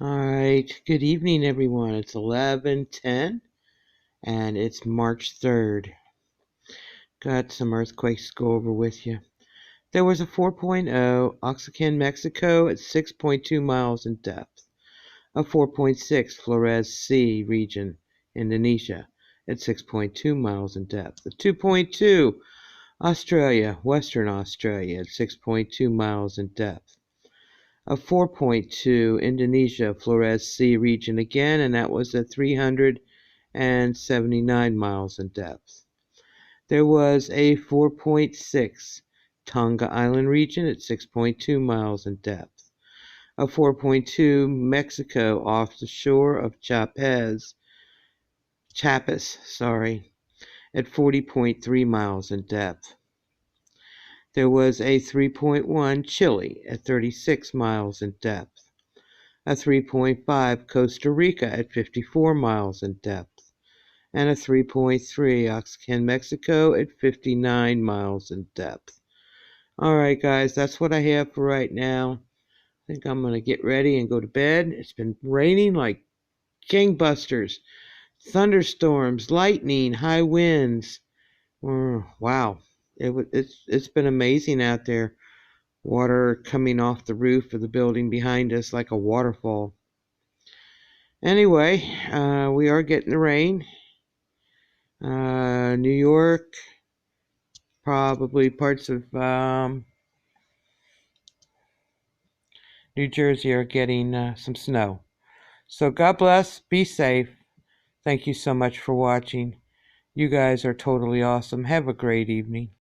All right, good evening, everyone. It's 11:10, and it's March 3rd. Got some earthquakes to go over with you. There was a 4.0 Oaxacan, Mexico at 6.2 miles in depth. A 4.6 Flores Sea region, Indonesia at 6.2 miles in depth. A 2.2 Australia, Western Australia at 6.2 miles in depth. A 4.2 Indonesia Flores Sea region again, and that was at 379 miles in depth. There was a 4.6 Tonga Island region at 6.2 miles in depth. A 4.2 Mexico off the shore of Chiapas, at 40.3 miles in depth. There was a 3.1 Chile at 36 miles in depth. A 3.5 Costa Rica at 54 miles in depth, and a 3.3 Oaxacan, Mexico at 59 miles in depth. All right, guys, that's what I have for right now. I think I'm going to get ready and go to bed. It's been raining like gangbusters. Thunderstorms, lightning, high winds. Wow. It's been amazing out there. Water coming off the roof of the building behind us like a waterfall. Anyway, we are getting the rain. New York, probably parts of New Jersey are getting some snow. So God bless. Be safe. Thank you so much for watching. You guys are totally awesome. Have a great evening.